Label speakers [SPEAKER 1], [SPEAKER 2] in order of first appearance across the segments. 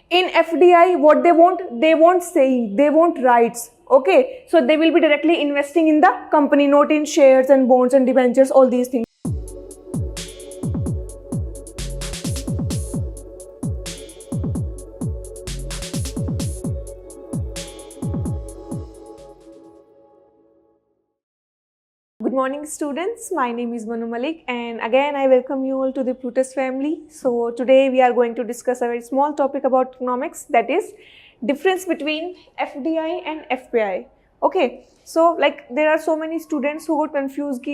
[SPEAKER 1] In FDI, what they want saying, they want rights. Okay, so they will be directly investing in the company, not in shares and bonds and debentures, all these things. Good morning students, my name is Manu Malik and again I welcome you all to the PLUTUS family. So today we are going to discuss a very small topic about economics, that is difference between FDI and FPI. Okay, so like there are so many students who got confused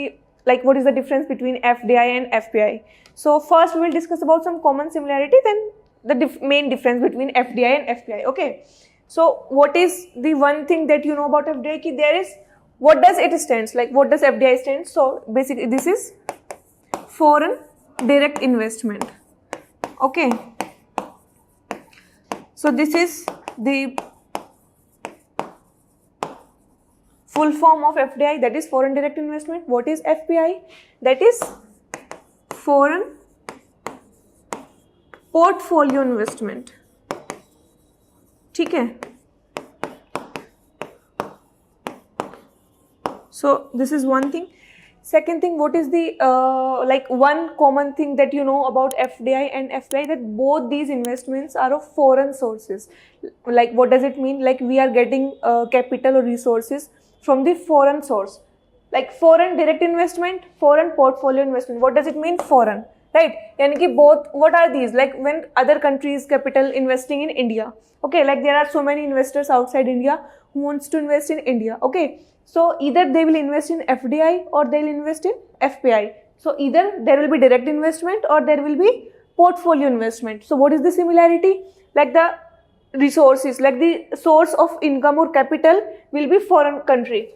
[SPEAKER 1] like what is the difference between FDI and FPI. So first we will discuss about some common similarity, then the main difference between FDI and FPI. Okay, so what is the one thing that you know about FDI? Ki there is, what does it stands, like what does FDI stand? So basically this is foreign direct investment. Okay, so this is the full form of FDI, that is foreign direct investment. What is FPI? That is foreign portfolio investment. ठीक है. So this is one thing. Second thing, what is the like one common thing that you know about FDI and FPI, that both these investments are of foreign sources. Like what does it mean? Like we are getting capital or resources from the foreign source. Like foreign direct investment, foreign portfolio investment. What does it mean? Foreign, right? Yani ki both, what are these? Like when other countries capital investing in India. Okay, like there are so many investors outside India who wants to invest in India. Okay, so either they will invest in FDI or they will invest in FPI. So either there will be direct investment or there will be portfolio investment. So what is the similarity? Like the resources, like the source of income or capital will be foreign country.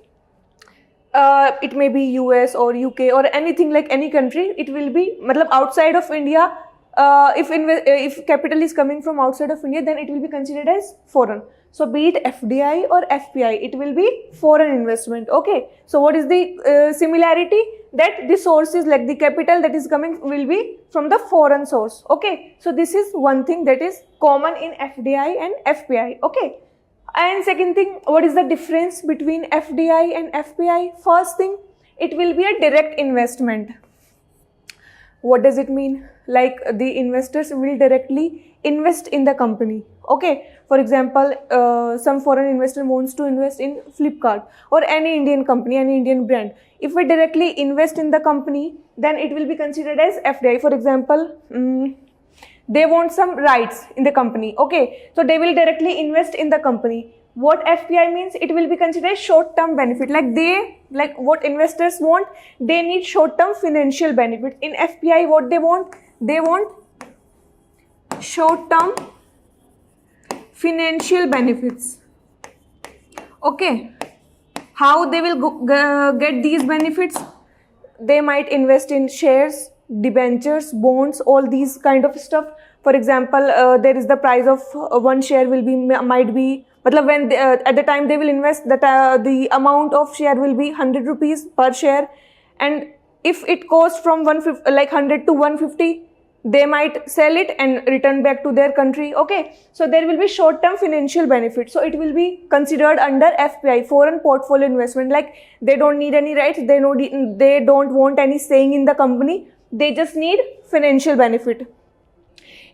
[SPEAKER 1] It may be US or UK or anything, like any country. It will be matlab outside of India. If capital is coming from outside of India, then it will be considered as foreign. So be it FDI or FPI, it will be foreign investment. Okay, so what is the similarity? That the sources, like the capital that is coming, will be from the foreign source. Okay, so this is one thing that is common in FDI and FPI. Okay, and second thing, what is the difference between FDI and FPI? First thing, it will be a direct investment. What does it mean? Like the investors will directly invest in the company. Okay, for example, some foreign investor wants to invest in Flipkart or any Indian company, any Indian brand. If we directly invest in the company, then it will be considered as FDI. For example, they want some rights in the company. Okay, so they will directly invest in the company. What FPI means? It will be considered short-term benefit. Like what investors want, they need short-term financial benefit. In FPI, what they want? They want short-term financial benefits. Okay, how they will get these benefits? They might invest in shares, debentures, bonds, all these kind of stuff. For example, there is the price of one share will be might be, when at the time they will invest, that the amount of share will be 100 rupees per share, and if it costs from 100 to 150, they might sell it and return back to their country. Okay, so there will be short-term financial benefit. So it will be considered under FPI, foreign portfolio investment. Like they don't need any rights, they don't want any saying in the company, they just need financial benefit.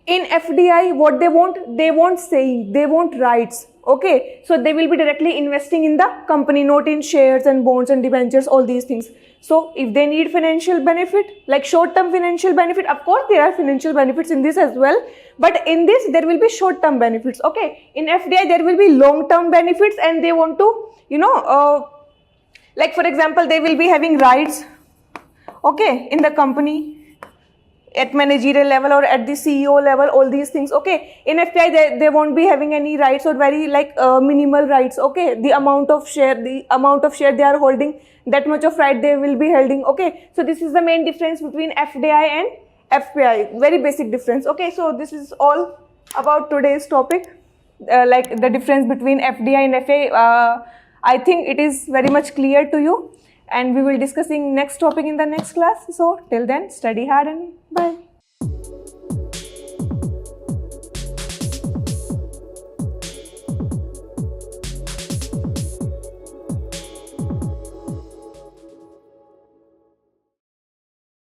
[SPEAKER 1] In FDI, what they want saying, they want rights. Okay, so they will be directly investing in the company, not in shares and bonds and debentures, all these things. So if they need financial benefit, like short-term financial benefit, of course there are financial benefits in this as well, but in this there will be short-term benefits. Okay, in FDI there will be long-term benefits, and they want to, like for example, they will be having rights, okay, in the company at managerial level or at the CEO level, all these things. Okay, in FPI they won't be having any rights or very minimal rights. Okay, the amount of share they are holding, that much of right they will be holding. Okay, so this is the main difference between FDI and FPI, very basic difference. Okay, so this is all about today's topic, like the difference between FDI and FPI. I think it is very much clear to you, and we will discussing next topic in the next class. So till then, study hard and bye.